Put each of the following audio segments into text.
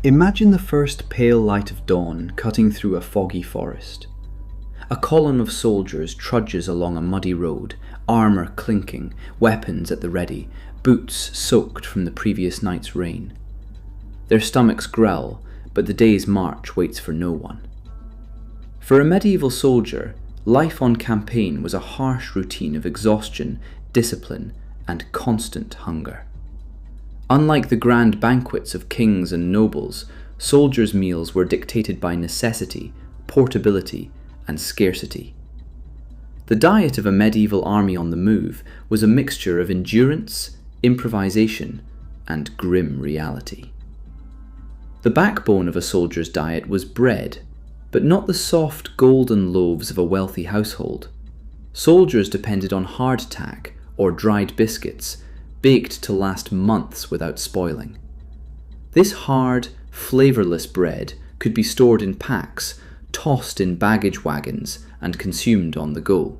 Imagine the first pale light of dawn cutting through a foggy forest. A column of soldiers trudges along a muddy road, armour clinking, weapons at the ready, boots soaked from the previous night's rain. Their stomachs growl, but the day's march waits for no one. For a medieval soldier, life on campaign was a harsh routine of exhaustion, discipline, and constant hunger. Unlike the grand banquets of kings and nobles, soldiers' meals were dictated by necessity, portability, and scarcity. The diet of a medieval army on the move was a mixture of endurance, improvisation, and grim reality. The backbone of a soldier's diet was bread, but not the soft golden loaves of a wealthy household. Soldiers depended on hardtack or dried biscuits, baked to last months without spoiling. This hard, flavourless bread could be stored in packs, tossed in baggage wagons, and consumed on the go.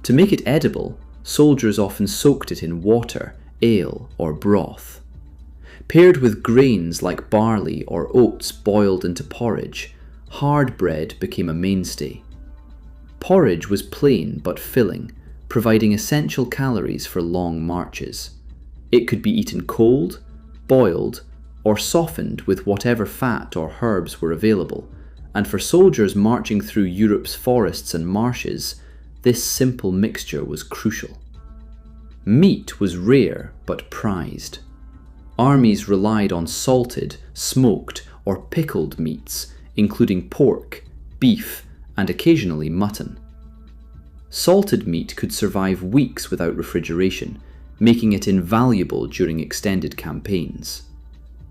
To make it edible, soldiers often soaked it in water, ale, or broth. Paired with grains like barley or oats boiled into porridge, hard bread became a mainstay. Porridge was plain but filling, providing essential calories for long marches. It could be eaten cold, boiled, or softened with whatever fat or herbs were available, and for soldiers marching through Europe's forests and marshes, this simple mixture was crucial. Meat was rare but prized. Armies relied on salted, smoked, or pickled meats, including pork, beef, and occasionally mutton. Salted meat could survive weeks without refrigeration, making it invaluable during extended campaigns.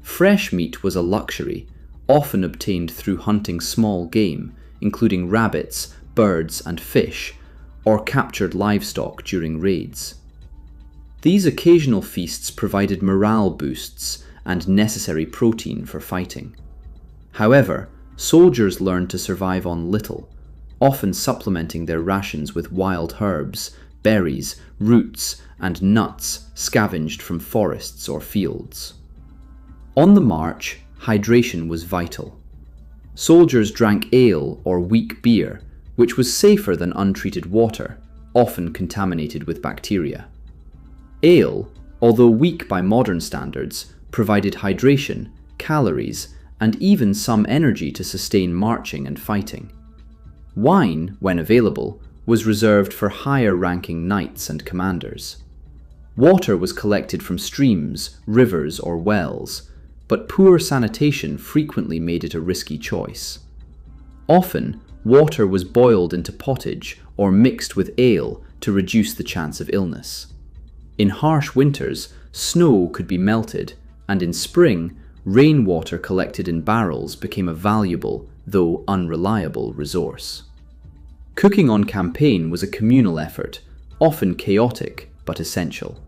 Fresh meat was a luxury, often obtained through hunting small game, including rabbits, birds, and fish, or captured livestock during raids. These occasional feasts provided morale boosts and necessary protein for fighting. However, soldiers learned to survive on little, often supplementing their rations with wild herbs, berries, roots, and nuts scavenged from forests or fields. On the march, hydration was vital. Soldiers drank ale or weak beer, which was safer than untreated water, often contaminated with bacteria. Ale, although weak by modern standards, provided hydration, calories, and even some energy to sustain marching and fighting. Wine, when available, was reserved for higher-ranking knights and commanders. Water was collected from streams, rivers, or wells, but poor sanitation frequently made it a risky choice. Often, water was boiled into pottage or mixed with ale to reduce the chance of illness. In harsh winters, snow could be melted, and in spring, rainwater collected in barrels became a valuable, though unreliable, resource. Cooking on campaign was a communal effort, often chaotic but essential.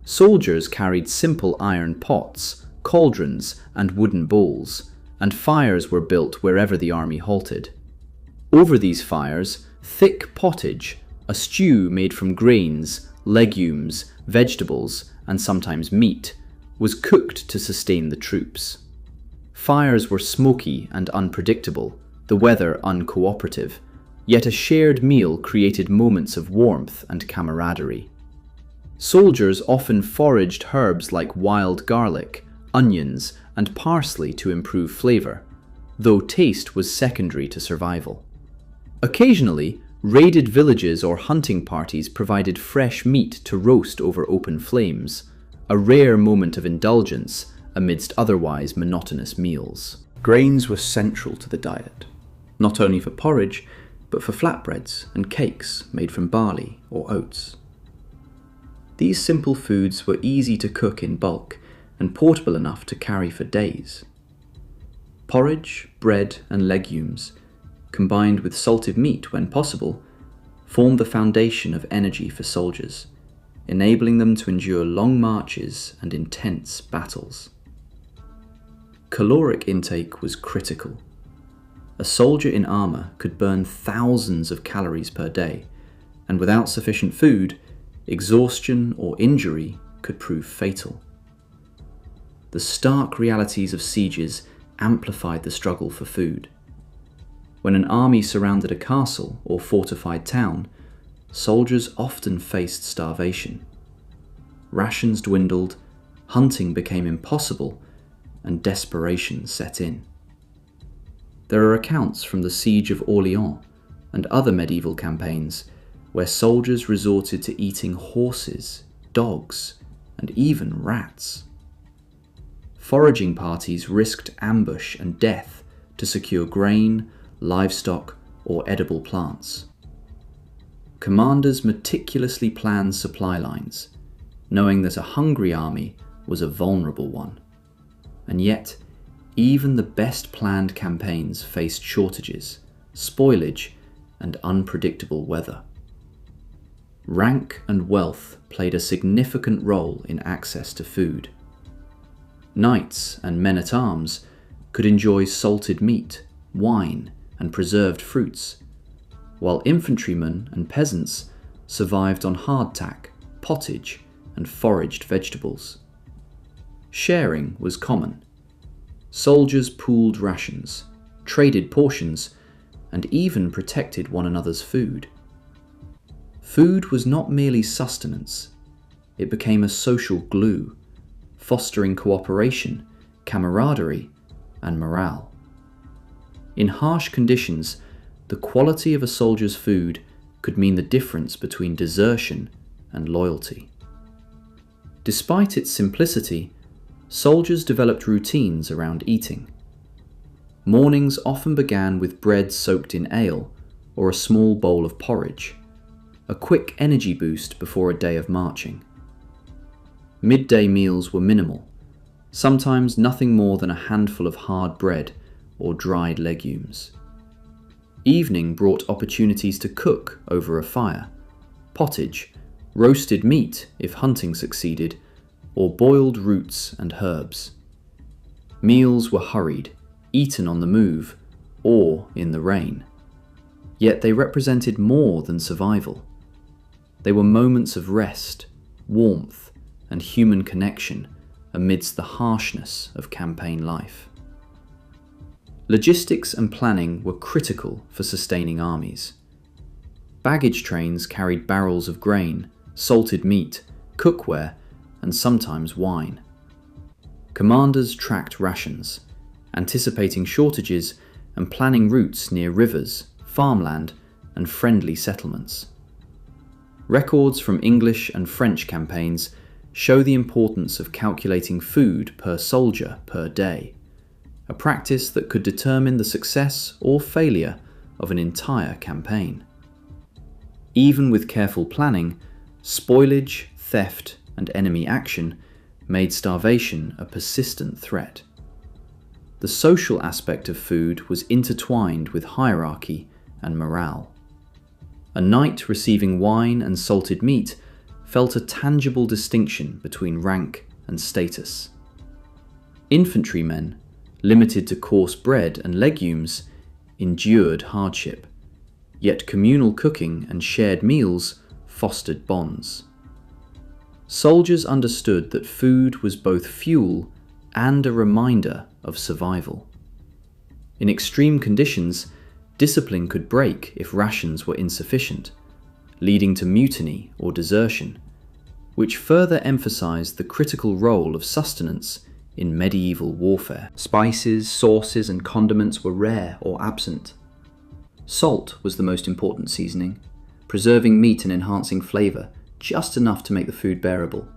Soldiers carried simple iron pots, cauldrons, and wooden bowls, and fires were built wherever the army halted. Over these fires, thick pottage, a stew made from grains, legumes, vegetables, and sometimes meat, was cooked to sustain the troops. Fires were smoky and unpredictable, the weather uncooperative, yet a shared meal created moments of warmth and camaraderie. Soldiers often foraged herbs like wild garlic, onions, and parsley to improve flavour, though taste was secondary to survival. Occasionally, raided villages or hunting parties provided fresh meat to roast over open flames, a rare moment of indulgence amidst otherwise monotonous meals. Grains were central to the diet, not only for porridge, but for flatbreads and cakes made from barley or oats. These simple foods were easy to cook in bulk and portable enough to carry for days. Porridge, bread, and legumes, combined with salted meat when possible, formed the foundation of energy for soldiers, enabling them to endure long marches and intense battles. Caloric intake was critical. A soldier in armour could burn thousands of calories per day, and without sufficient food, exhaustion or injury could prove fatal. the stark realities of sieges amplified the struggle for food. When an army surrounded a castle or fortified town, soldiers often faced starvation. Rations dwindled, hunting became impossible, and desperation set in. There are accounts from the Siege of Orleans and other medieval campaigns where soldiers resorted to eating horses, dogs, and even rats. Foraging parties risked ambush and death to secure grain, livestock, or edible plants. Commanders meticulously planned supply lines, knowing that a hungry army was a vulnerable one. And yet, even the best planned campaigns faced shortages, spoilage, and unpredictable weather. Rank and wealth played a significant role in access to food. Knights and men-at-arms could enjoy salted meat, wine, and preserved fruits, while infantrymen and peasants survived on hardtack, pottage, and foraged vegetables. Sharing was common. Soldiers pooled rations, traded portions, and even protected one another's food. Food was not merely sustenance, it became a social glue, fostering cooperation, camaraderie, and morale. In harsh conditions, the quality of a soldier's food could mean the difference between desertion and loyalty. Despite its simplicity, soldiers developed routines around eating. Mornings often began with bread soaked in ale or a small bowl of porridge, a quick energy boost before a day of marching. Midday meals were minimal, sometimes nothing more than a handful of hard bread or dried legumes. Evening brought opportunities to cook over a fire, pottage, roasted meat if hunting succeeded, or boiled roots and herbs. Meals were hurried, eaten on the move, or in the rain. Yet they represented more than survival. They were moments of rest, warmth, and human connection amidst the harshness of campaign life. Logistics and planning were critical for sustaining armies. Baggage trains carried barrels of grain, salted meat, cookware, and sometimes wine. Commanders tracked rations, anticipating shortages and planning routes near rivers, farmland, and friendly settlements. Records from English and French campaigns show the importance of calculating food per soldier per day, a practice that could determine the success or failure of an entire campaign. Even with careful planning, spoilage, theft, and enemy action made starvation a persistent threat. The social aspect of food was intertwined with hierarchy and morale. A knight receiving wine and salted meat felt a tangible distinction between rank and status. Infantrymen, limited to coarse bread and legumes, endured hardship, yet communal cooking and shared meals fostered bonds. Soldiers understood that food was both fuel and a reminder of survival. In extreme conditions, discipline could break if rations were insufficient, leading to mutiny or desertion, which further emphasized the critical role of sustenance in medieval warfare. Spices, sauces, and condiments were rare or absent. Salt was the most important seasoning, preserving meat and enhancing flavor just enough to make the food bearable.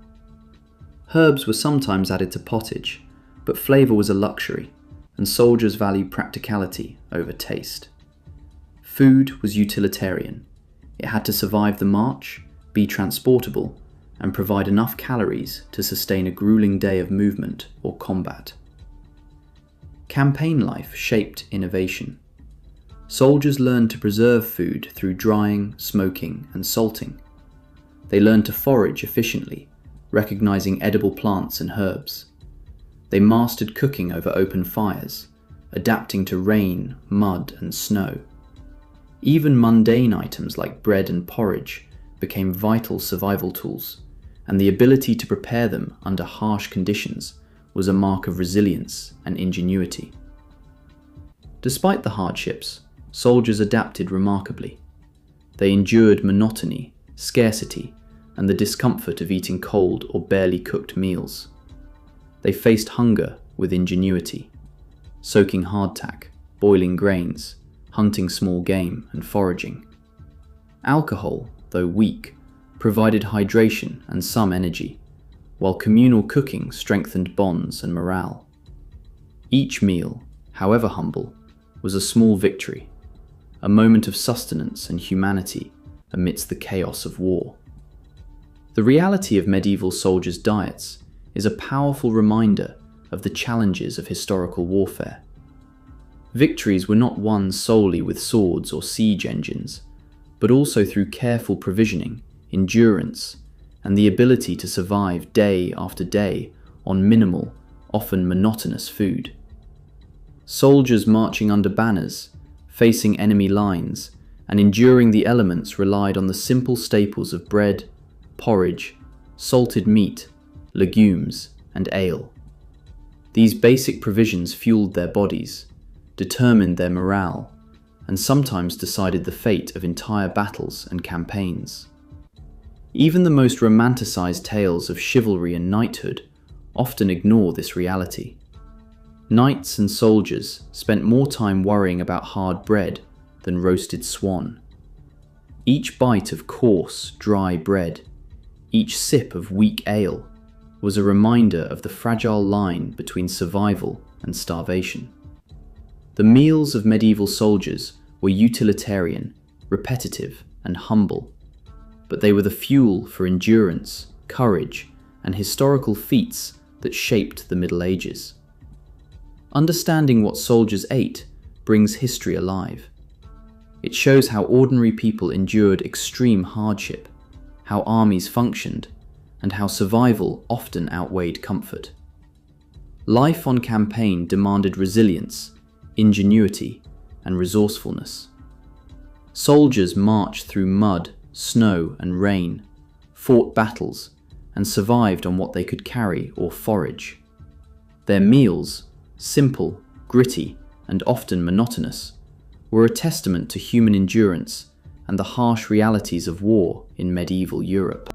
Herbs were sometimes added to pottage, but flavor was a luxury, and soldiers valued practicality over taste. Food was utilitarian. It had to survive the march, be transportable, and provide enough calories to sustain a grueling day of movement or combat. Campaign life shaped innovation. Soldiers learned to preserve food through drying, smoking, and salting. They learned to forage efficiently, recognizing edible plants and herbs. They mastered cooking over open fires, adapting to rain, mud, and snow. Even mundane items like bread and porridge became vital survival tools, and the ability to prepare them under harsh conditions was a mark of resilience and ingenuity. Despite the hardships, soldiers adapted remarkably. They endured monotony, scarcity, and the discomfort of eating cold or barely cooked meals. They faced hunger with ingenuity, soaking hardtack, boiling grains, hunting small game, and foraging. Alcohol, though weak, provided hydration and some energy, while communal cooking strengthened bonds and morale. Each meal, however humble, was a small victory, a moment of sustenance and humanity amidst the chaos of war. The reality of medieval soldiers' diets is a powerful reminder of the challenges of historical warfare. Victories were not won solely with swords or siege engines, but also through careful provisioning, endurance, and the ability to survive day after day on minimal, often monotonous food. Soldiers marching under banners, facing enemy lines, and enduring the elements relied on the simple staples of bread, porridge, salted meat, legumes, and ale. These basic provisions fueled their bodies, determined their morale, and sometimes decided the fate of entire battles and campaigns. Even the most romanticized tales of chivalry and knighthood often ignore this reality. Knights and soldiers spent more time worrying about hard bread than roasted swan. Each bite of coarse, dry bread, each sip of weak ale, was a reminder of the fragile line between survival and starvation. The meals of medieval soldiers were utilitarian, repetitive, and humble, but they were the fuel for endurance, courage, and historical feats that shaped the Middle Ages. Understanding what soldiers ate brings history alive. It shows how ordinary people endured extreme hardship, how armies functioned, and how survival often outweighed comfort. Life on campaign demanded resilience, ingenuity, and resourcefulness. Soldiers marched through mud, snow, and rain, fought battles, and survived on what they could carry or forage. Their meals, simple, gritty, and often monotonous, were a testament to human endurance and the harsh realities of war in medieval Europe.